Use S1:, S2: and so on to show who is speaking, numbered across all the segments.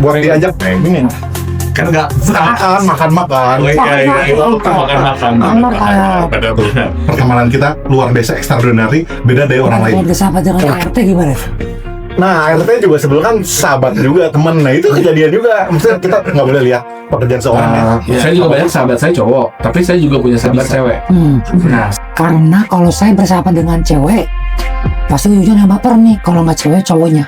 S1: buat diajak ini
S2: Kan nggak
S1: makan. Pertemanan kita luar biasa extraordinary, beda dari orang lain.
S3: Kalau bersahabat dengan RT gimana?
S1: Nah, RT juga sebelum kan sahabat juga, temen. Nah itu kejadian juga. Maksudnya kita nggak boleh lihat pekerjaan seorang ya.
S4: Saya juga banyak sahabat saya cowok, tapi saya juga punya sahabat cewek. Nah,
S3: Karena kalau saya bersahabat dengan cewek, pasti ujungnya baper nih. Kalau nggak cewek, cowoknya.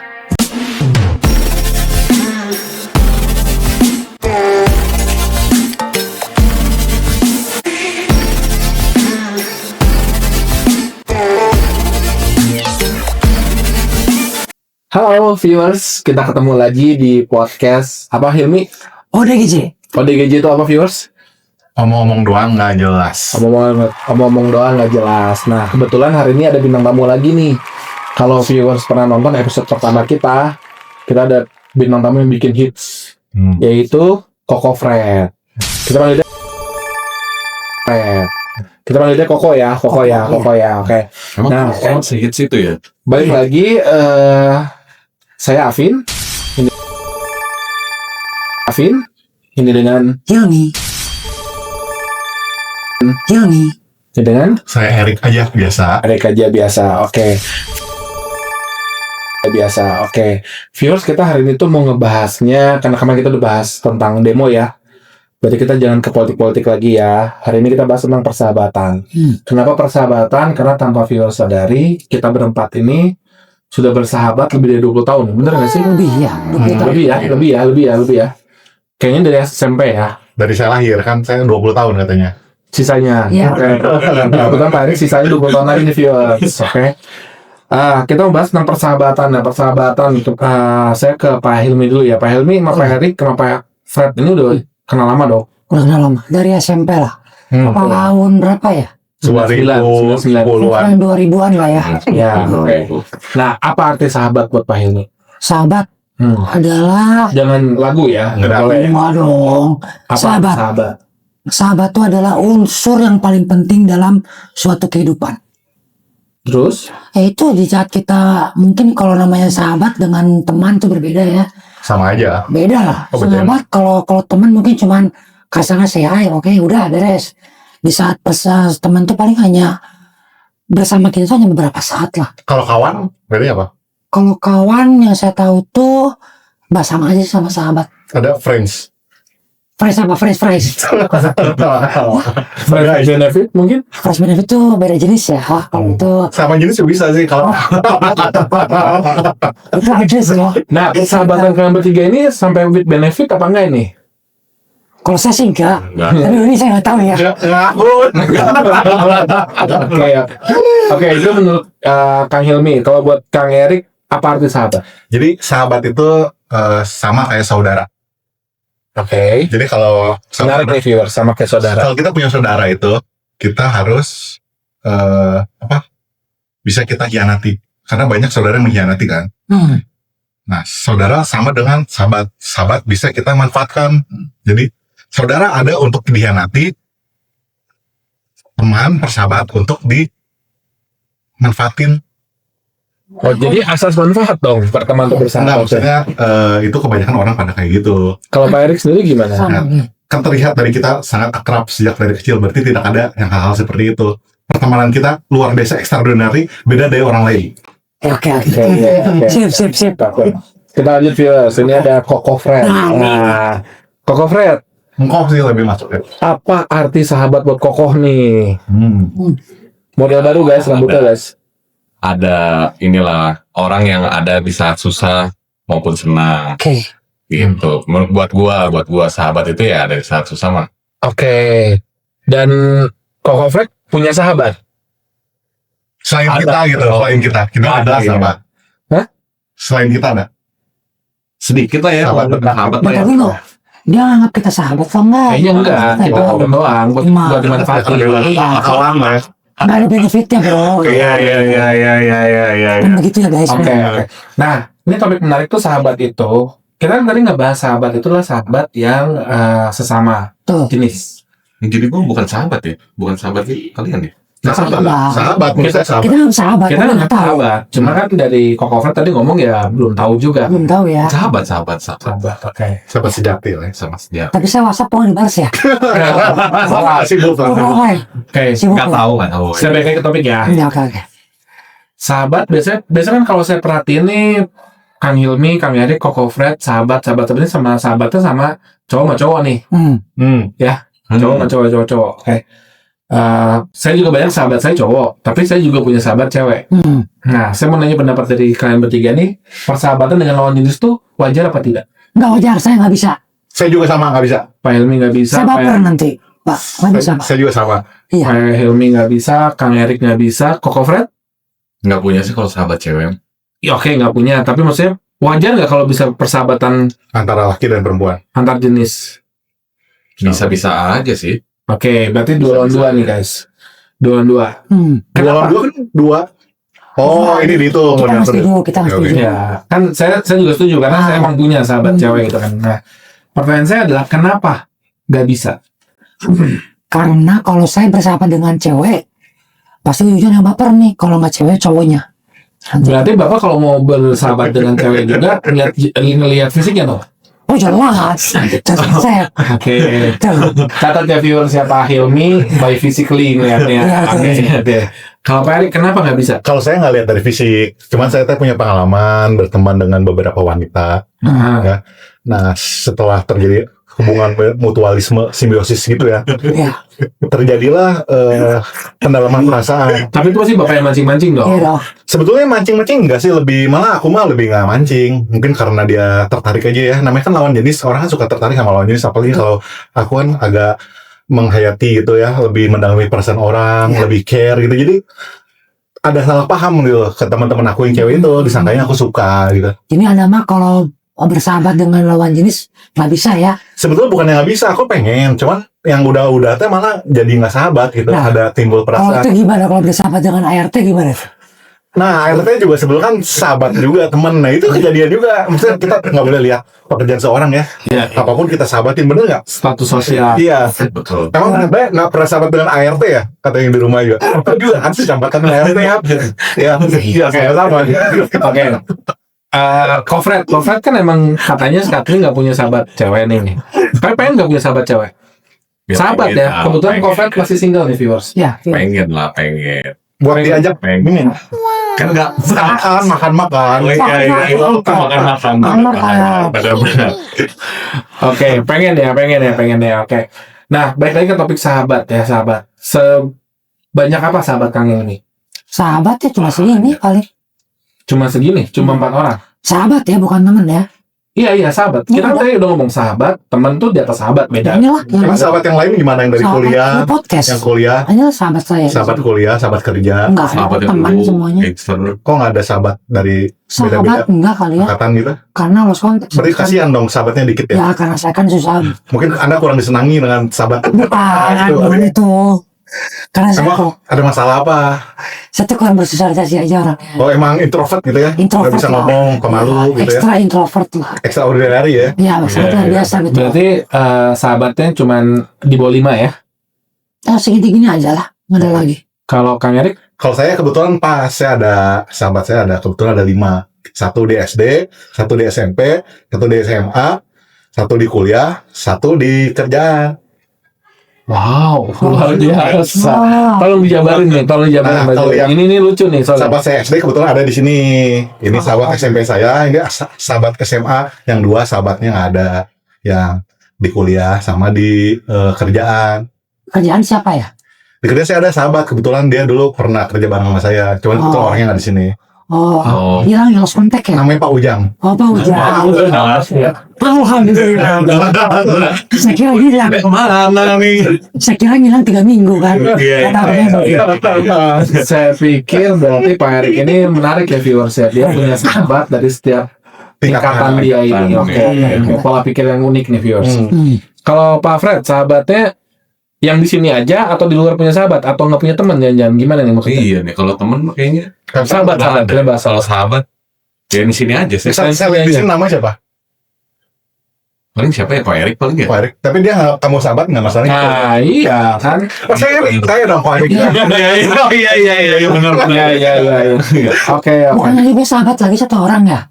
S4: halo viewers, kita ketemu lagi di podcast apa Hilmi?
S3: ODGJ.
S4: ODGJ itu apa viewers?
S1: Omong-omong doang nggak jelas.
S4: Omong-omong doang nggak jelas. Nah, kebetulan hari ini ada bintang tamu lagi nih. Kalau viewers pernah nonton episode pertama kita ada bintang tamu yang bikin hits, yaitu Koko Fred. Kita panggil dia Koko ya. Oke.
S2: Emang sehits itu ya?
S4: Balik lagi, saya Afin. Ini dengan
S3: Hilmi.
S4: ini dengan
S1: Saya Erik aja biasa.
S4: Erik aja biasa. Oke. Viewers, kita hari ini tuh mau ngebahasnya karena kemarin kita udah bahas tentang demo ya. Berarti kita jangan ke politik-politik lagi ya. Hari ini kita bahas tentang persahabatan. Kenapa persahabatan? Karena tanpa viewers sadari, kita berempat ini sudah bersahabat lebih dari 20 tahun. Bener nggak sih?
S3: Lebih ya.
S4: Lebih ya. Kayaknya dari SMP ya.
S1: Dari saya lahir kan saya 20 tahun katanya.
S4: Sisanya.
S3: Iya.
S4: Oke. Kebetulan Pak Erik sisanya 20 tahun lagi nih viewers. Oke. Kita membahas tentang persahabatan. Nah, persahabatan untuk saya ke Pak Hilmi dulu ya. Pak Hilmi sama Pak Erik sama Pak Fred ini udah kenal lama dong.
S3: Udah kenal lama. Dari SMP lah. Tahun berapa ya?
S1: 2010-an.
S3: 2000-an lah ya.
S4: Ya, oke. Nah, apa arti sahabat buat Pak Hilmi?
S3: Sahabat adalah
S4: Jangan lagu ya. Nggak boleh.
S3: semua dong.
S4: Apa
S3: Sahabat. Sahabat itu adalah unsur yang paling penting dalam suatu kehidupan.
S4: Terus?
S3: Itu di saat kita mungkin kalau namanya sahabat dengan teman itu berbeda ya.
S1: Sama aja.
S3: Beda lah.
S1: Oh, betul.
S3: Sahabat kalau teman mungkin cuman kasarnya say hi, oke udah beres. Di saat teman tuh paling hanya bersama kita tuh hanya beberapa saat lah.
S1: Kalau kawan, berarti apa?
S3: Kalau kawan yang saya tahu tuh sama aja sama sahabat.
S1: Ada friends.
S3: Fresh apa fresh?
S4: Friends benefit mungkin?
S3: Fresh benefit tuh beda jenis ya. Wah, kalau itu
S1: Sama jenis juga bisa sih kalau.
S3: itu aja sih.
S4: Nah, persahabatan kalian bertiga ini sampai with benefit apa enggak ini?
S3: Kalau saya sih enggak. Tapi ini saya nggak tahu ya.
S4: Oke, itu menurut Kang Hilmi. Kalau buat Kang Erik, apa arti sahabat?
S1: Jadi sahabat itu sama kayak saudara.
S4: Oke.
S1: Jadi kalau
S4: Menarik nih viewer, sama kayak saudara.
S1: Kalau kita punya saudara itu, kita harus bisa kita hianati. Karena banyak saudara yang mengkhianati kan. Nah, saudara sama dengan sahabat. Sahabat bisa kita manfaatkan. Jadi saudara ada untuk dihianati, teman persahabat untuk dimanfaatin.
S4: Oh, jadi asas manfaat dong pertemuan untuk
S1: Nah,
S4: bersahabat.
S1: maksudnya itu kebanyakan orang pada kayak gitu.
S4: Kalau Pak Erik sendiri gimana?
S3: Sama.
S1: Kan terlihat dari kita sangat akrab sejak dari kecil, berarti tidak ada yang hal-hal seperti itu. Pertemanan kita luar biasa extraordinary, beda dari orang lain.
S3: Oke.
S4: Oke.
S3: Sip.
S4: Oke. Kita lanjut viewers. Ini ada Koko Fred. Nah, Koko Fred,
S1: Engkau sih lebih masuk ya.
S4: apa arti sahabat buat Kokoh nih? Model baru guys, rambutnya guys.
S2: Ada inilah orang yang ada di saat susah maupun senang
S3: Oke.
S2: gitu. Buat gua sahabat itu ya ada di saat susah mah.
S4: Oke. Dan Koko Fred punya sahabat?
S1: Selain
S2: Ada.
S1: kita gitu, selain kita ada
S2: Iya.
S1: sahabat.
S4: Hah?
S1: Selain kita ada.
S2: Sedikit lah ya.
S1: Sahabat.
S2: Sahabat lah ya.
S3: Bentar dulu. Dia anggap kita sahabat apa enggak?
S4: Kayaknya enggak. Kita ngomong doang buat dimanfaatin.
S1: Kawan lah.
S3: Nggak ada benefitnya bro.
S2: Iya.
S3: Kan begitu ya guys.
S4: Oke. Nah, ini topik menarik tuh sahabat itu. Kita kan tadi ngebahas sahabat itu adalah sahabat yang sesama
S3: Tuh.
S4: jenis.
S2: Jadi gua bukan sahabat ya. Bukan sahabat sih kalian ya.
S1: Sahabat, menurut saya sahabat.
S3: Kita kan sahabat,
S4: Kita
S3: tapi
S4: nggak
S3: nggak tahu.
S4: sahabat. Cuma kan dari Koko Fred tadi ngomong ya belum tahu juga.
S3: Belum tahu ya.
S2: Sahabat.
S4: Oke.
S1: Sahabat sejati lah.
S2: Sama sedia.
S3: Tapi saya WhatsApp mau dibalas ya.
S1: Sibuk lah.
S4: Oke.
S3: Sibuk
S2: Nggak
S3: ya.
S2: tahu.
S4: Saya balik lagi ke topik ya.
S3: Ya, oke.
S4: Sahabat biasanya kan kalau saya perhatiin nih Kang Hilmi, Kang Erik, Koko Fred, sahabat ini sama sahabatnya sama cowok sama cowok nih. Cowok sama cowok. Oke. Saya juga banyak sahabat saya cowok, tapi saya juga punya sahabat cewek. Nah, saya mau nanya pendapat dari kalian bertiga nih, persahabatan dengan lawan jenis tuh wajar apa tidak?
S3: Nggak wajar, saya nggak bisa.
S1: Saya juga sama, nggak bisa.
S4: Pak Hilmi nggak bisa,
S3: Saya baper nanti. Pak, nggak bisa, Pak.
S1: Saya juga sama.
S3: Iya.
S4: Pak Hilmi nggak bisa, Kang Erik nggak bisa, Koko Fred?
S2: Nggak punya sih kalau sahabat cewek.
S4: Ya, oke, nggak punya, tapi maksudnya wajar nggak kalau bisa persahabatan
S1: Antara laki dan perempuan.
S4: antar jenis?
S2: Bisa-bisa aja sih.
S4: Oke, berarti 2 lawan 2 nih guys. 2 lawan 2.
S1: Dua kan dua. Oh, ini dihitung.
S3: Kita nggak setuju, kita nggak
S1: Oke, oke.
S3: setuju.
S4: Ya, kan saya juga setuju karena saya emang punya sahabat cewek gitu kan. Nah, pertanyaan saya adalah kenapa nggak bisa?
S3: Karena kalau saya bersahabat dengan cewek, pasti ujungnya baper nih. Kalau nggak cewek, cowoknya. Nanti.
S4: Berarti Bapak kalau mau bersahabat dengan cewek juga ngelihat fisiknya tuh.
S3: Oh jelas, saya.
S4: Oke. Catat ya viewer siapa Hilmi by physically ngeliatnya.
S3: Iya,
S4: Oke. Kalau Pak Erik kenapa nggak bisa?
S1: Kalau saya nggak lihat dari fisik, cuman saya teh punya pengalaman berteman dengan beberapa wanita.
S4: Nah,
S1: Nah, setelah terjadi hubungan mutualisme, simbiosis gitu ya,
S3: Iya,
S1: terjadilah pendalaman perasaan.
S4: tapi itu pasti Bapak yang mancing-mancing
S3: iya
S4: dong.
S3: dong.
S1: Sebetulnya mancing-mancing enggak sih, malah aku lebih nggak mancing. Mungkin karena dia tertarik aja ya. Namanya kan lawan jenis, orang kan suka tertarik sama lawan jenis. Apalagi kalau aku kan agak menghayati gitu ya, lebih mendalami perasaan orang, lebih care gitu. Jadi ada salah paham gitu ke teman-teman aku yang cewek itu, disangkanya aku suka gitu.
S3: Ini Anda mah kalau bersahabat dengan lawan jenis nggak bisa ya.
S1: Sebetulnya bukan yang nggak bisa, aku pengen. Cuman yang udah teh malah jadi nggak sahabat gitu.
S3: Nah,
S1: Ada timbul
S3: Kalau
S1: perasaan.
S3: itu gimana? Kalau bersahabat dengan ART gimana?
S1: Nah, ART juga sebelum kan sahabat juga, temen. Nah, itu kejadian juga. Maksudnya kita nggak boleh lihat pekerjaan seorang ya.
S4: Iya.
S1: Apapun kita sahabatin, bener nggak?
S4: Status sosial.
S1: Iya.
S2: Betul.
S1: Emang Anda nggak pernah sahabat dengan ART ya? Kata yang di rumah juga. Aku juga kan sih sahabatan dengan ART ya. Iya, kayak sama.
S4: Oke. Kofred kan emang katanya sekali nggak punya sahabat cewek nih. Pengen nggak punya sahabat cewek?
S2: Biar
S4: Sahabat
S2: pengen
S4: ya.
S2: tahu,
S4: Kebetulan
S2: pengen.
S4: Kofred masih single nih viewers.
S3: Ya, iya.
S2: Pengen.
S1: Buat diajak
S2: Pengen.
S1: ini.
S2: Kan nggak.
S1: Makan.
S2: Makan. Benar-benar.
S4: Oke, pengen ya. Oke. Nah, balik lagi ke topik sahabat ya, sahabat. Sebanyak apa sahabat Kang ini?
S3: Sahabatnya cuma segini kali.
S4: Cuma segini, cuma 4 orang.
S3: Sahabat ya, bukan temen ya.
S4: Iya, sahabat. Kita tadi udah ngomong sahabat, teman tuh di atas sahabat, beda.
S3: Inilah yang
S1: Emang sahabat yang lain gimana? Yang dari
S3: sahabat
S1: kuliah?
S3: ini podcast.
S1: Yang kuliah?
S3: Inilah sahabat saya.
S1: Sahabat kuliah, sahabat kerja.
S3: Enggak,
S2: Sahabat yang
S3: teman
S2: dulu
S3: semuanya.
S2: gangster.
S1: Kok nggak ada sahabat dari
S3: Sahabat
S1: beda-beda
S3: enggak kali ya.
S1: angkatan gitu?
S3: Karena lost kontak.
S1: Berarti kasihan dong sahabatnya dikit ya?
S3: Ya, karena saya kan susah.
S1: Mungkin Anda kurang disenangi dengan sahabat.
S3: Bukan itu. Karena saya
S1: Emang
S3: kok,
S1: ada masalah apa?
S3: saya tuh kurang bersosialisasi aja orangnya.
S1: Oh, emang introvert gitu ya?
S3: Introvert
S1: Nggak bisa
S3: lah.
S1: ngomong, pemalu gitu ya?
S3: Ekstra introvert lah.
S1: Extraordinary ya?
S3: Ya, sangat luar biasa gitu.
S4: Berarti sahabatnya cuman di bawah 5 ya?
S3: Ya, segini-gini aja lah. Nggak ada lagi.
S4: Kalau Kang Erik?
S1: Kalau saya kebetulan pas, sahabat saya ada, kebetulan ada 5. 1 di SD, 1 di SMP, 1 di SMA, 1 di kuliah, 1 di kerjaan.
S4: Wow, luar biasa.
S3: Wow.
S4: Tolong dijabarin nih,
S1: Nah,
S4: Mbak
S1: kalau
S4: Jo.
S1: yang-
S4: Ini lucu nih soalnya.
S1: Sahabat saya SD kebetulan ada di sini. Ini sahabat SMP saya, ini sahabat SMA, yang 2 sahabatnya nggak ada. Yang di kuliah sama di kerjaan.
S3: Kerjaan siapa ya?
S1: Di kerja saya ada sahabat, kebetulan dia dulu pernah kerja bareng sama saya. Cuman kebetulan
S3: Oh.
S1: orangnya nggak di sini.
S3: Oh, hilang yang lost kontak ya?
S1: Namanya Pak Ujang.
S3: Oh, Pak Ujang. Alhamdulillah. Saya kira hilang.
S2: Mana nih?
S3: Saya kira hilang 3 minggu kan.
S2: Iya.
S3: Kata orangnya,
S4: Saya pikir berarti Pak Erik ini menarik ya viewers ya. Dia punya sahabat dari setiap tingkatan dia ini. Oke. Pola pikir yang unik nih viewers. Kalau Pak Fred, sahabatnya yang di sini aja atau di luar punya sahabat atau nggak punya teman jangan-jangan gimana nih maksudnya?
S2: Iya nih, kalau temen kayaknya
S4: Sahabat, kita bahas
S2: kalau sahabat ya di sini aja sih.
S1: Saya lihat di sini nama siapa?
S2: Paling siapa ya? Ko Erik paling ya?
S1: Pak Erik. Tapi dia nggak kamu sahabat nggak masalah.
S4: Nah, iya kan.
S1: Oh, saya dong Pak Erik.
S2: Iya benar.
S4: Iya. Oke.
S3: Bukannya dia sahabat lagi satu orang ya?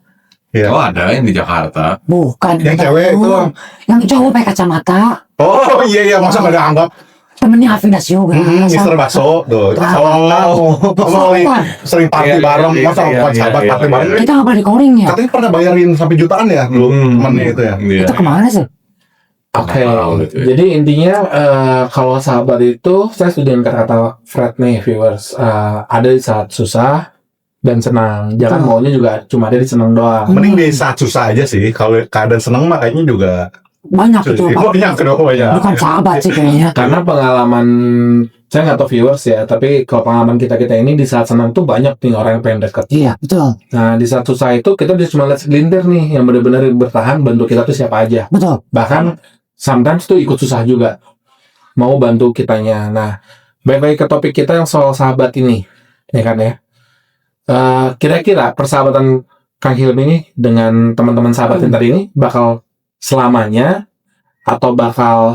S1: Iya.
S2: Oh ada yang di Jakarta.
S3: Bukan.
S1: Yang cewek itu.
S3: Yang cowok pakai kacamata.
S1: Oh iya masa nggak dianggap.
S3: Temennya Afinas juga.
S1: Mister Bakso tuh. Sering party bareng. Masa bukan sahabat party bareng.
S3: Kita nggak pernah di-calling ya?
S1: Katanya pernah bayarin sampai jutaan ya dulu temannya itu ya.
S2: Iya.
S3: Itu kemana sih?
S4: Oke,
S2: Nggak tahu gitu ya.
S4: jadi intinya kalau sahabat itu saya setuju dengan kata-kata Fred nih viewers. Ada di saat susah dan senang. Jangan maunya juga cuma ada di senang doang.
S1: Mending di saat susah aja sih. Kalau keadaan seneng mah kayaknya juga
S3: Banyak itu. Pak.
S1: banyak kenapa ya.
S3: Bukan sahabat sih kayaknya.
S4: Karena pengalaman saya nggak tahu viewers ya, tapi kalau pengalaman kita ini di saat senang tuh banyak nih orang yang pengen deket.
S3: Iya, betul.
S4: Nah di saat susah itu kita bisa cuma lihat segelintir nih yang benar-benar bertahan bantu kita tuh siapa aja.
S3: Betul.
S4: Bahkan sometimes tuh ikut susah juga mau bantu kitanya. Nah balik lagi ke topik kita yang soal sahabat ini, ya kan ya. Kira-kira persahabatan Kang Hilmi ini dengan teman-teman sahabat yang tadi ini bakal selamanya atau bakal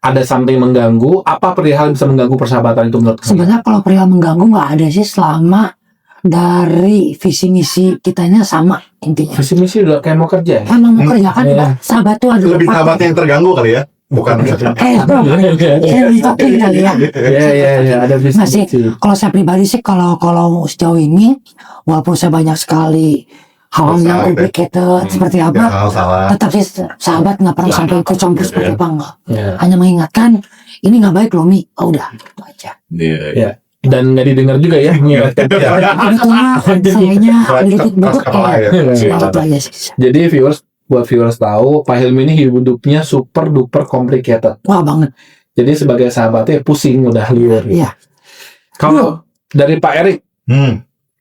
S4: ada something mengganggu? Apa perihal yang bisa mengganggu persahabatan itu menurut kamu?
S3: Sebenarnya kalau perihal mengganggu nggak ada sih selama dari visi misi kitanya sama intinya.
S4: Visi misi udah kayak mau kerja ya?
S3: Emang mau kerja kan
S4: Iya.
S3: sahabat tuh ada
S1: Lebih sahabat yang terganggu kali ya. Bukan
S3: bro, saya mitokin kali ya.
S4: Iya, ada visi
S3: Masih.
S4: misi.
S3: Kalau saya pribadi sih kalau sejauh ini walaupun saya banyak sekali hal yang
S1: Salah,
S3: complicated seperti apa,
S1: ya, salah.
S3: tetap sih sahabat nggak pernah sampai ikut campur seperti apa enggak.
S4: Ya.
S3: Hanya mengingatkan ini nggak baik loh Mi. Oh, udah itu aja.
S2: Iya.
S4: Dan nggak didengar juga ya mengingatkan.
S3: Kebetulan sayanya sedikit budek
S1: kepala
S3: ya.
S1: ya.
S3: Sedikit aja sih.
S4: Jadi buat viewers tahu, Pak Hilmi ini hidupnya super duper complicated.
S3: Wah banget.
S4: Jadi sebagai sahabatnya pusing udah liur.
S3: Iya.
S4: Kalau dari Pak Erik,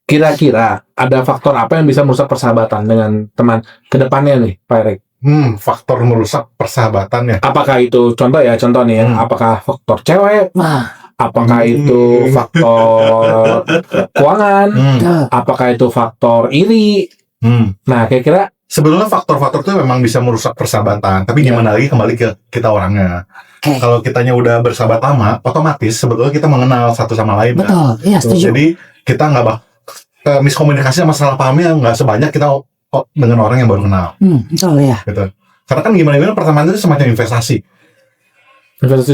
S4: kira-kira ada faktor apa yang bisa merusak persahabatan dengan teman ke depannya nih, Pak Erik?
S1: Faktor merusak persahabatan ya.
S4: Apakah itu contoh nih ya, apakah faktor cewek,
S3: Nah,
S4: apakah itu faktor keuangan, apakah itu faktor iri? Nah, kira-kira
S1: Sebetulnya faktor-faktor itu memang bisa merusak persahabatan, tapi gimana lagi kembali ke kita orangnya.
S3: Oke.
S1: Kalau kitanya udah bersahabat lama, otomatis sebetulnya kita mengenal satu sama lain. Kan?
S3: betul. Iya, setuju.
S1: Jadi kita nggak miskomunikasi sama salah pahamnya nggak sebanyak kita dengan orang yang baru kenal.
S3: Betul ya.
S1: Gitu. Karena kan gimana pertemanan itu semacam investasi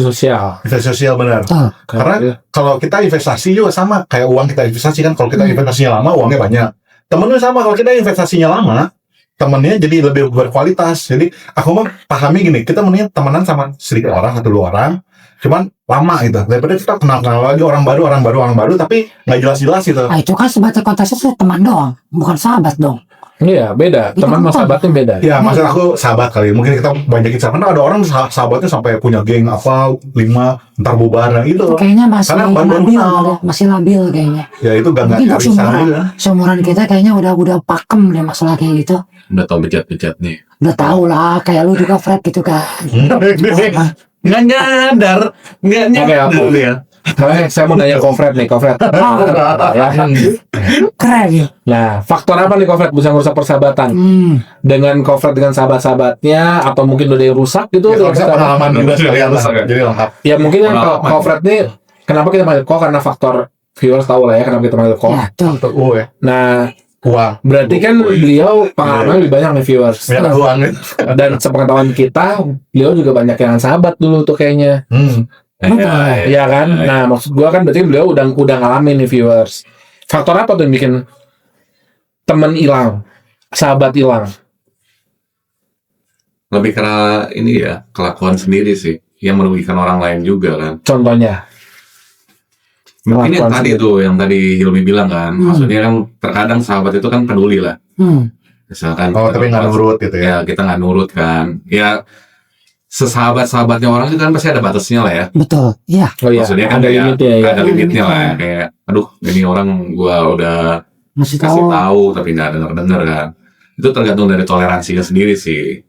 S4: sosial.
S1: sosial benar.
S3: Betul.
S1: Karena kalau kita investasi juga sama kayak uang kita investasi kan. Kalau kita investasinya lama, uangnya banyak. Temennya sama, kalau kita investasinya lama, temennya jadi lebih berkualitas. Jadi aku mah pahami gini, kita mending temenan sama sedikit orang atau 2 orang, cuman lama gitu. Daripada kita kenal lagi orang baru, tapi nggak jelas-jelas gitu.
S3: Nah, itu kan sebatas konteksnya sih teman doang, bukan sahabat dong.
S4: Iya, beda.
S3: Itu
S4: Teman sama
S3: apa?
S4: sahabatnya beda.
S1: Ya, maksud aku sahabat kali. Mungkin kita banyakin sahabat. Nah, ada orang sahabatnya sampai punya geng 5, ntar bubar. Nah, itu.
S3: Kayaknya masih
S1: Karena baru
S3: labil,
S1: kenal.
S3: masih labil kayaknya.
S1: Ya itu gak
S3: Mungkin
S1: cari sana.
S3: seumuran kita kayaknya udah pakem deh masalah kayak gitu.
S2: Udah tau bejat-bejat nih.
S3: Udah tau lah, kayak lu juga Fred gitu kan.
S2: Nggak nyadar
S4: Oke.
S2: ya.
S4: Saya mau nanya Kofred nih, Kofred. Ya.
S3: Keren ya.
S4: Nah, faktor apa nih Kofred bisa merusak persahabatan? Dengan Kofred dengan sahabat-sahabatnya atau mungkin udah yang rusak gitu?
S1: Ya, kalau bisa pengalaman juga
S2: Rusak,
S1: sekalian lah.
S2: rusak ya.
S1: Jadi lengkap.
S4: Ya mungkin yang
S2: Pengalaman.
S4: Kofred nih, kenapa kita panggil Ko? Karena faktor viewers tahu lah ya kenapa kita panggil Ko.
S3: Ya, betul.
S1: Untuk ya.
S4: Nah,
S1: Uang.
S4: berarti kan beliau pengalaman lebih banyak nih viewers.
S1: Banyak uang gitu.
S4: Dan sepengetahuan kita, beliau juga banyak yang sahabat dulu tuh kayaknya. Iya kan? Nah, maksud gua kan berarti beliau udah ngalamin nih viewers. Faktor apa tuh yang bikin temen hilang, sahabat hilang?
S2: Lebih karena ini ya, kelakuan sendiri sih. Yang merugikan orang lain juga kan.
S4: Contohnya?
S2: Mungkin yang
S4: Kelakuan
S2: tadi
S4: sendiri.
S2: tuh, yang tadi Hilmi bilang kan. Maksudnya kan terkadang sahabat itu kan peduli lah. Misalkan
S1: Oh, tapi nggak nurut gitu ya.
S2: Ya, kita nggak nurut kan. Ya, sesahabat-sahabatnya orang itu kan pasti ada batasnya lah ya.
S3: Betul. Iya.
S4: Oh iya,
S2: Maksudnya kan
S4: ada
S2: ya,
S4: limitnya ya.
S2: ada limitnya lah ya. Kayak, aduh, ini orang gua udah
S3: Masih
S2: kasih
S3: tahu.
S2: tahu tapi nggak denger kan. Itu tergantung dari toleransinya sendiri sih.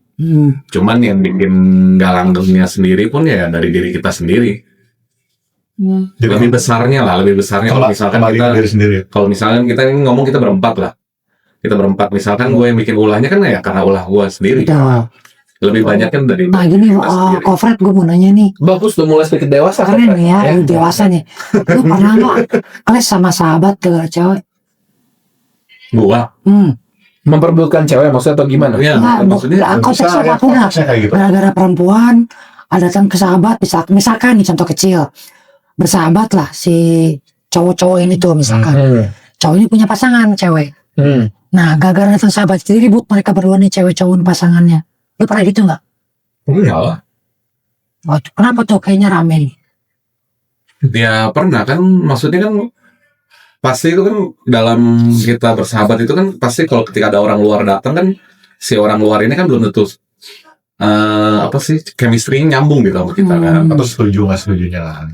S2: Cuman yang bikin nggak langgengnya sendiri pun ya dari diri kita sendiri.
S1: Jadi
S2: Lebih besarnya kalau misalkan
S1: kembali
S2: kita
S1: ke diri sendiri.
S2: kalau misalkan kita ini ngomong kita berempat lah. Kita berempat misalkan gue yang bikin ulahnya kan ya karena ulah gue sendiri.
S3: Betul.
S2: Lebih banyak kan dari
S3: Nah gini,
S2: kita sendiri.
S3: Kok Fred, gue mau nanya nih.
S4: Bagus udah mulai sedikit dewasa.
S3: Keren
S4: Kak.
S3: nih ya, lu dewasa nih. Lu pernah nggak kelas sama sahabat ke cewek?
S2: Gua.
S4: Memperbutkan cewek maksudnya atau gimana?
S2: Iya,
S3: Nah,
S2: maksudnya
S3: konteksnya
S1: ya,
S3: apapun lah.
S1: konteksnya kayak gitu.
S3: Gara-gara perempuan, ada datang ke sahabat, misalkan nih contoh kecil. Bersahabat lah si cowok-cowok ini tuh misalkan. Cowok ini punya pasangan cewek. Nah, gara-gara datang sahabat, jadi ribut mereka berdua nih cewek cowok ini pasangannya. Lu pernah gitu nggak?
S2: enggak.
S3: Oh, kenapa tuh kayaknya rame nih?
S2: Ya pernah kan, maksudnya kan pasti itu kan dalam kita bersahabat itu kan pasti kalau ketika ada orang luar datang kan si orang luar ini kan belum tentu apa sih chemistry nyambung gitu sama kita kan.
S1: Atau setuju nggak setujunya kan.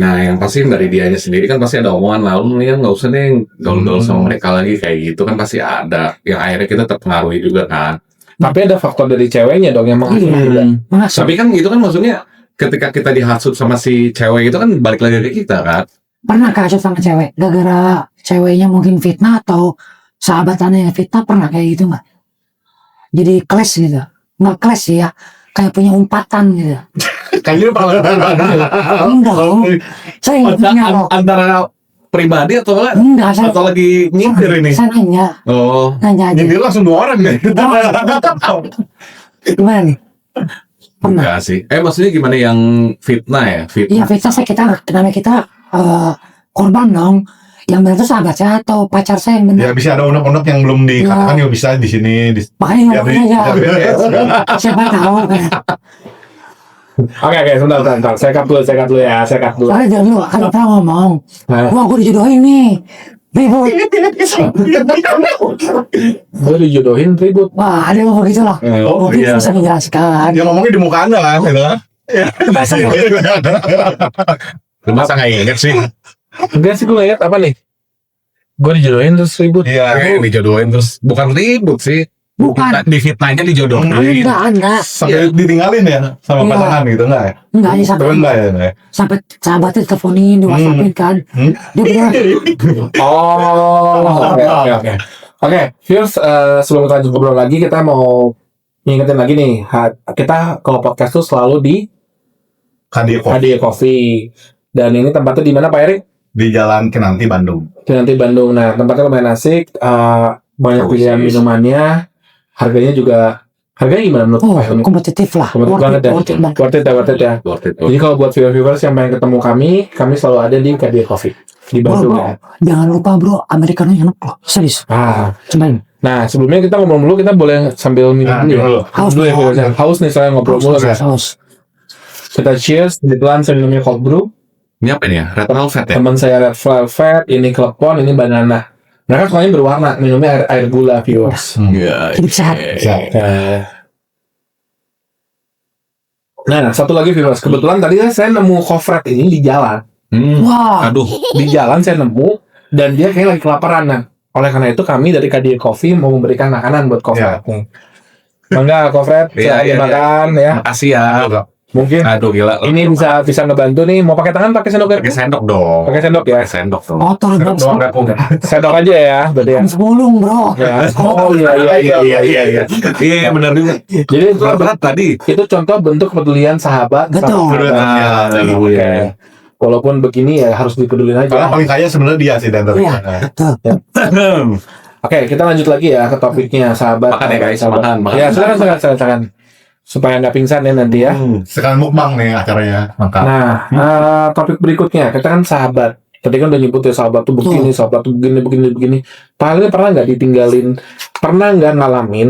S2: Nah yang pasti dari dianya sendiri kan pasti ada omongan lalu nih nggak usah nih gaul-gaul sama mereka lagi kayak gitu kan pasti ada yang akhirnya kita terpengaruhi juga kan.
S4: Tapi ada faktor dari ceweknya dong yang menghasut juga.
S3: Masa?
S2: Tapi kan itu kan maksudnya ketika kita dihasut sama si cewek itu kan balik lagi ke kita kan.
S3: Pernah kasut sama cewek? Gara-gara ceweknya mungkin fitnah atau sahabatannya yang fitnah, pernah kayak gitu nggak? Jadi clash gitu. Nggak clash sih ya. Kayak punya umpatan gitu.
S1: Kayaknya
S3: Enggak loh. Saya nggak punya loh.
S2: Antara pribadi atau
S3: Enggak, saya
S2: lagi nyindir ini.
S3: Saya nanya.
S2: Oh.
S3: Nanya aja.
S1: nyindir langsung 2 orang deh.
S3: Gimana nih? Pernah.
S2: Enggak sih. Maksudnya gimana yang fitnah ya?
S3: Iya, fitnah saya kita korban dong. Yang benar itu sahabat saya atau pacar saya yang benar.
S1: Ya bisa ada unek-unek yang belum dikatakan ya bisa di sini.
S3: Makanya
S1: Ya,
S3: ngomong aja. Siapa tahu kan.
S4: Oke, sebentar. Saya cut dulu ya.
S3: Soalnya jangan lu kan pernah ngomong.
S4: Nah,
S3: Wah, gue dijodohin nih. Ribut.
S4: gue dijodohin ribut.
S3: Wah, ada yang ngomong gitu loh.
S1: Oh
S3: Mungkin
S1: iya.
S3: bisa menjelaskan.
S1: Dia ngomongnya di muka Anda kan, gitu kan?
S2: Lu masa nggak inget sih?
S4: Enggak sih, gue nggak ingat apa nih. Gue dijodohin terus ribut.
S1: Iya.
S2: Dijodohin terus bukan ribut sih.
S3: Bukan.
S2: Di fitnahnya dijodohin.
S3: Enggak.
S1: Sampai ditinggalin ya sama
S3: Iya.
S1: pasangan gitu enggak ya?
S3: Enggak aja
S1: Tapi enggak ya, enggak ya?
S3: sampai sahabatnya teleponin, di WhatsAppin kan. Dia bilang,
S4: Oh, oke. Oke, viewers, sebelum kita lanjut ngobrol lagi, kita mau ngingetin lagi nih, kita kalau podcast tuh selalu di
S1: Kadia Coffee
S4: Hadiah Coffee. Dan ini tempatnya di mana Pak Erik?
S1: di Jalan Kinanti Bandung.
S4: Nanti Bandung. Nah, tempatnya lumayan asik, banyak pilihan minumannya, harganya gimana menurut
S3: oh,
S4: Pak Erik?
S3: kompetitif lah.
S4: Kompetitif banget ya.
S3: Worth it banget.
S4: Worth it ya.
S2: Worth it.
S4: Jadi kalau buat viewers yang pengen ketemu kami selalu ada di Hadiah Coffee di Bandung
S3: Bro,
S4: ya.
S3: jangan lupa bro, Americano enak loh. Serius. Cobain.
S4: Nah, sebelumnya kita ngobrol dulu, kita boleh sambil minum
S1: Nah,
S4: dulu ya.
S1: dulu.
S3: Haus
S4: Dulu ya,
S3: dong.
S4: viewers ya. Haus nih, saya ngobrol mulu ya.
S3: Haus.
S4: Kita cheers, kebetulan saya minumnya cold brew.
S2: Ini apa nih ya? Red Velvet ya?
S4: Teman saya red velvet, ini klepon, ini banana. Mereka sukanya berwarna, minumnya air gula viewers.
S2: Iya.
S3: Hidup sehat.
S4: Nah, satu lagi viewers, kebetulan tadi saya nemu kofret ini di jalan.
S3: Wah,
S2: Aduh.
S4: Di jalan saya nemu, dan dia kayak lagi kelaparan. Nah, oleh karena itu kami dari Kadia Coffee mau memberikan makanan buat kofret. Mangga kofret,
S2: Iya,
S4: silakan
S2: iya,
S4: makan ya.
S2: Makasih ya.
S4: Mungkin
S2: Aduh gila.
S4: ini bisa ngebantu nih. Mau pakai tangan, pakai sendok ya?
S2: Pakai sendok dong.
S4: Pakai sendok ya.
S2: Pakai sendok dong.
S3: motor bro.
S1: Doang repung.
S4: Sendok aja ya, berarti ya.
S3: Sebelum bro.
S4: Ya. Oh iya.
S2: Iya benar juga.
S4: Jadi itu,
S2: Berat tadi.
S4: itu contoh bentuk kepedulian sahabat.
S3: Betul.
S4: sama sahabat.
S2: Ah,
S4: Oke.
S2: iya.
S4: Walaupun begini ya harus dipedulin
S1: Karena
S4: aja.
S1: paling kaya sebenarnya dia sih dan
S3: Iya. Betul.
S4: Oke, kita lanjut lagi ya ke topiknya sahabat.
S2: Makan ya, guys.
S4: Sahabat.
S2: Makan.
S4: Ya, silakan. Supaya nggak pingsan ya nanti ya.
S1: Sekarang mukbang nih acaranya. Mangkap.
S4: Nah, topik berikutnya, kita kan sahabat. Tadi kan udah nyebut ya sahabat tuh begini, sahabat tuh begini. Pak Helmi pernah nggak ditinggalin? Pernah nggak ngalamin?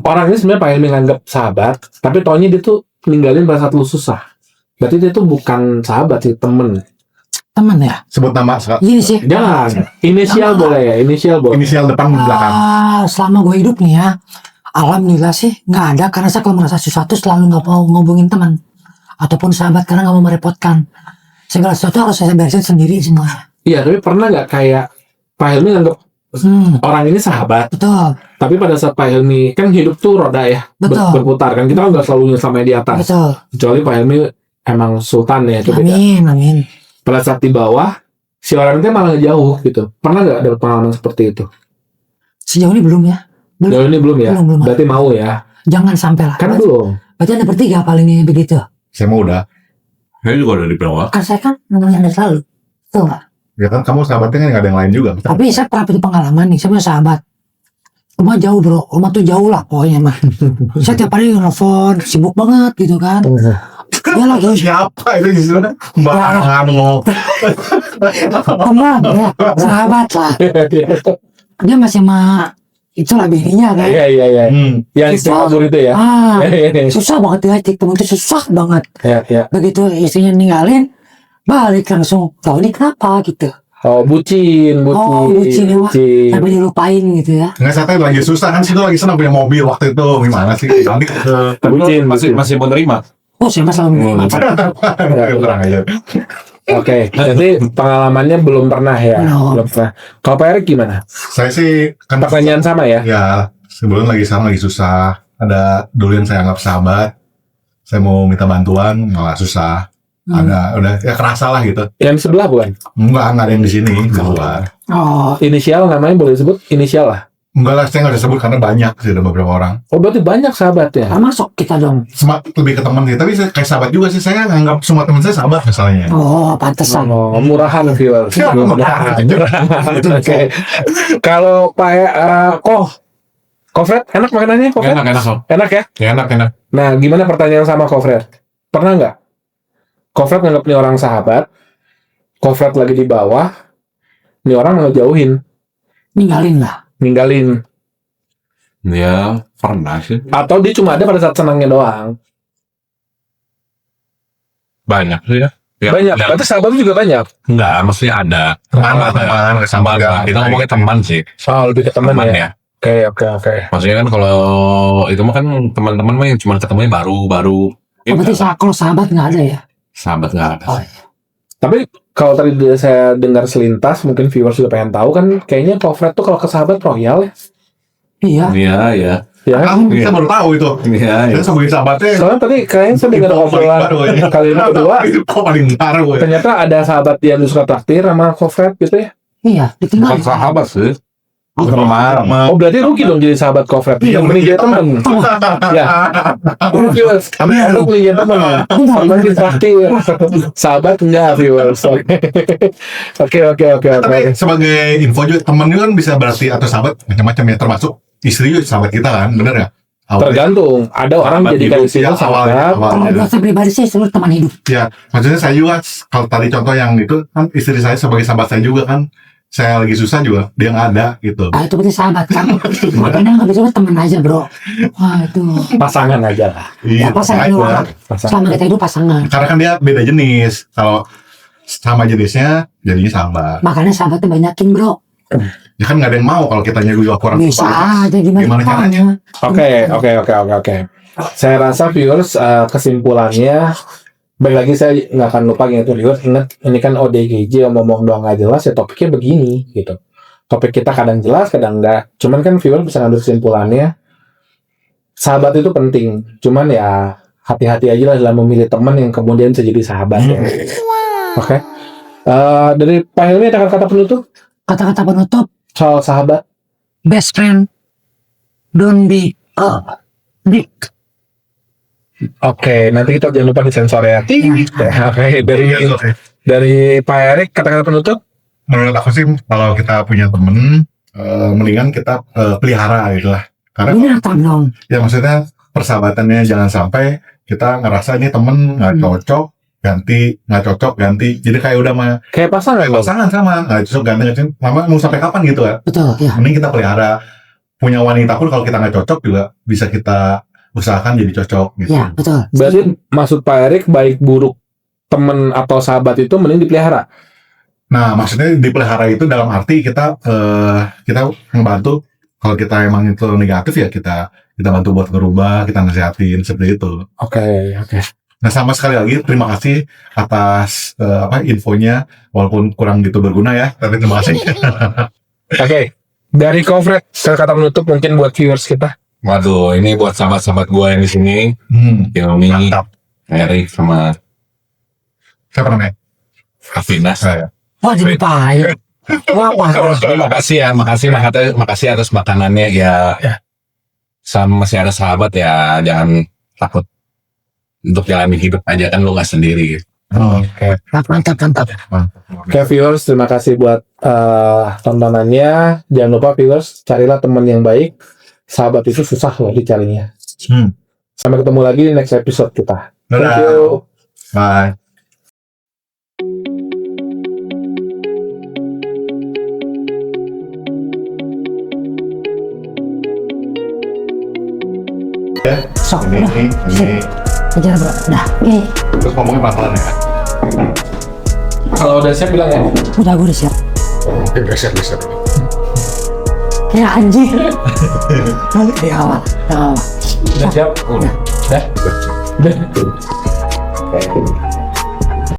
S4: Orang ini sebenarnya Pak Helmi nganggap sahabat, tapi taunya dia tuh ninggalin pada saat lu susah. Berarti dia tuh bukan sahabat sih, temen.
S3: Teman ya.
S1: Sebut nama
S3: Iya sih.
S4: Jangan. Inisial boleh ya, inisial boleh.
S1: inisial depan belakang.
S3: Selama gue hidup nih ya, alhamdulillah sih nggak ada, karena saya kalau merasa sesuatu selalu nggak mau ngobongin teman ataupun sahabat karena nggak mau merepotkan. Segala sesuatu harus saya beresin sendiri semuanya.
S4: Iya, tapi pernah nggak kayak Pak Helmi nganggap orang ini sahabat,
S3: Betul,
S4: tapi pada saat Pak Helmi kan hidup tuh roda ya,
S3: Betul.
S4: berputar kan, kita kan nggak selalu sampai di atas.
S3: betul.
S4: Kecuali Pak Helmi emang sultan ya, itu beda.
S3: Amin.
S4: Pada saat di bawah, si orang itu malah ngejauh gitu. Pernah nggak ada pengalaman seperti itu?
S3: Sejauh ini belum ya.
S4: Jauh ini belum ya?
S3: Belum.
S4: Berarti mau ya?
S3: Jangan sampai lah.
S4: Kan belum.
S3: Berarti Anda bertiga paling begitu.
S1: Saya mau udah.
S2: Saya juga udah di bawah.
S3: Kan saya kan ngomongin Anda selalu. Tuh nggak?
S1: Ya kan kamu sahabatnya kan nggak ada yang lain juga.
S3: Tapi saya pernah punya pengalaman nih. Saya punya sahabat. Rumah jauh bro. Rumah tuh jauh lah pokoknya mah. Saya tiap hari nelfon. Sibuk banget gitu kan. Ya lah terus.
S1: Siapa itu sebenarnya? Mbak Anu.
S3: Teman ya. Sahabat lah. Dia masih sama itulah bininya kan.
S4: Iya. Yang istri
S3: Susah.
S4: kabur itu ya.
S3: Susah banget ya cek temen itu susah banget.
S4: Iya.
S3: Begitu istrinya ninggalin, balik langsung. Tahu ini kenapa gitu.
S4: Oh, bucin.
S3: Oh, bucin ya, Wak. Sampai dilupain gitu ya.
S1: Nggak, saya lagi susah kan, situ lagi senang punya mobil waktu itu. Gimana sih? Nanti ke
S4: Bucin.
S2: Masih menerima.
S3: Oh, saya mas selalu
S1: kurang aja.
S4: Oke, jadi pengalamannya belum pernah ya. Belum pernah. Kalau Pak Erik gimana?
S1: Saya sih kan
S4: Pertanyaan sama ya.
S1: ya sebelum sekarang lagi susah. Ada dulu yang saya anggap sahabat. Saya mau minta bantuan malah susah. Ada udah ya kerasa lah gitu.
S4: Yang sebelah bukan?
S1: Enggak ada yang di sini di luar.
S3: Oh,
S4: Inisial namanya boleh disebut inisial lah.
S1: Enggak lah, saya nggak bisa sebut karena banyak sih, ada beberapa orang.
S4: Oh, berarti banyak sahabatnya.
S3: masuk kita dong.
S1: Lebih ke teman sih, tapi kayak sahabat juga sih. Saya nganggap semua teman saya sahabat misalnya.
S3: Oh, pantesan.
S4: Oh, murahan viewers.
S1: Ya,
S4: Murahan. Oke. Kalau Pak Kofred, enak makanannya Kofred?
S2: Enak kok.
S4: Enak ya?
S2: Ya, enak.
S4: Nah, gimana pertanyaan sama Kofred? Pernah nggak? Kofred nganggap nih orang sahabat, Kofred lagi di bawah, nih orang ngejauhin,
S3: Ninggalin lah.
S4: ninggalin.
S2: Ya, pernah sih.
S4: Atau dia cuma ada pada saat senangnya doang.
S2: Banyak sih ya.
S4: Banyak. Berarti sahabat lu juga banyak.
S2: Enggak, maksudnya ada.
S1: Teman,
S2: Sama kita ngomongin teman sih.
S4: Oh, lebih ke teman ya.
S2: ya.
S4: Oke.
S2: Maksudnya kan kalau itu mah kan teman-teman mah yang cuma ketemunya baru.
S3: Oh, berarti kalau sahabat nggak ada ya?
S2: Sahabat nggak ada.
S3: Oh,
S4: Tapi kalau tadi saya dengar selintas, mungkin viewers juga pengen tahu kan, kayaknya Kofred tuh kalau ke sahabat royal ya.
S3: iya.
S2: Iya.
S4: Ya kan?
S1: Saya baru tahu itu.
S2: Iya.
S1: Saya sebagai sahabatnya.
S4: Soalnya tadi kayaknya saya dengar obrolan kali ini kedua,
S1: Itu kok paling baru ya.
S4: ternyata ada sahabat yang suka traktir sama Kofred gitu ya.
S3: Iya, ditinggal.
S2: Bukan sahabat sih.
S1: Teman.
S4: Oh, berarti rugi dong jadi sahabat Kofred.
S1: Iya,
S4: Yang mending jadi teman. Ya. Viewers, lu punya teman. Teman ditraktir. Sahabat enggak viewers. Oke.
S1: Tapi sebagai info juga, teman itu kan bisa berarti atau sahabat macam-macam ya, termasuk istri juga sahabat kita kan, bener ya?
S4: Tergantung. Ada orang
S1: Sahabat
S4: menjadikan
S1: hidup,
S4: istilah
S1: ya, awalnya.
S4: sahabat.
S3: Kalau buat saya pribadi sih seluruh teman hidup.
S1: Ya, maksudnya saya juga, kalau tadi contoh yang itu, kan istri saya sebagai sahabat saya juga kan, saya lagi susah juga, dia nggak ada gitu.
S3: Ah, itu berarti sahabat kan. Makanya nggak bisa teman aja bro. Wah itu.
S4: Pasangan aja lah.
S3: Ya pasangan
S1: aja.
S3: dulu lah. Selama kita hidup pasangan.
S1: Karena kan dia beda jenis. Kalau sama jenisnya, jadinya sahabat.
S3: Makanya sahabatnya banyakin bro.
S1: Ya kan nggak ada yang mau kalau kitanya juga kurang
S3: Bisa
S1: tepat.
S3: aja gimana
S1: Gimana caranya?
S4: Oke. Saya rasa viewers kesimpulannya, baik lagi saya nggak akan lupa gitu viewers, ingat ini kan ODGJ ngomong doang nggak jelas ya, topiknya begini gitu. Topik kita kadang jelas kadang enggak. Cuman kan viewers bisa ngambil kesimpulannya, sahabat itu penting. Cuman ya hati-hati aja lah dalam memilih teman yang kemudian bisa jadi sahabat ya. Oke. Dari Pak Helmi ada kata-kata penutup
S3: Kata-kata penutup,
S4: soal sahabat.
S3: best friend don't be dick.
S4: Oke, nanti kita jangan lupa disensor ya. Oke, dari Pak Erik kata-kata penutup.
S1: Menurut aku sih, kalau kita punya temen, mendingan kita pelihara gitu lah. Karena
S3: Binatang dong.
S1: ya maksudnya persahabatannya jangan sampai kita ngerasa ini temen nggak cocok, ganti, nggak cocok, ganti. Jadi kayak udah mah
S4: Kayak pasangan loh.
S1: pasangan sama, nggak cocok, ganti. Mama mau sampai kapan gitu ya?
S3: Betul ya.
S1: Mending kita pelihara. Punya wanita pun kalau kita nggak cocok juga bisa kita usahakan jadi cocok gitu.
S3: Ya betul.
S4: Berarti maksud Pak Erik baik buruk teman atau sahabat itu mending dipelihara.
S1: Nah, maksudnya dipelihara itu dalam arti kita ngebantu. Kalau kita emang itu negatif ya kita bantu buat berubah, kita nasihatin seperti itu.
S4: Oke.
S1: Nah, sama sekali lagi terima kasih atas infonya, walaupun kurang gitu berguna ya, tapi terima kasih.
S4: Oke. Dari Kofred kata penutup mungkin buat viewers kita.
S2: Waduh, ini buat sahabat-sahabat gue yang di sini, Yomi,
S1: Mantap.
S2: Erik sama
S1: Saya pernah nih.
S2: Afina.
S1: Saya.
S3: Wah jadi pahit. Wah
S2: Makasih ya, makasih atas makanannya ya. sama masih ada sahabat ya jangan takut untuk jalani hidup aja, kan lu nggak sendiri gitu.
S1: Oke.
S3: Mantap.
S4: Oke viewers, terima kasih buat tontonannya. Jangan lupa viewers, carilah teman yang baik. Sahabat itu susah loh dicarinya. Sampai ketemu lagi di next episode kita. Thank
S1: Dadah.
S4: you.
S1: Bye. Ya,
S3: Sok,
S1: ini,
S3: udah.
S1: ini.
S3: Kejar bro. Dah.
S1: Terus ngomongin pelan-pelan ya.
S4: Kalau udah siap bilang ya.
S3: Udah gue udah siap.
S1: Oke, geser.
S3: Kayak anjing. Dari awal.
S4: Udah siap.
S3: Udah.
S4: Udah. Udah.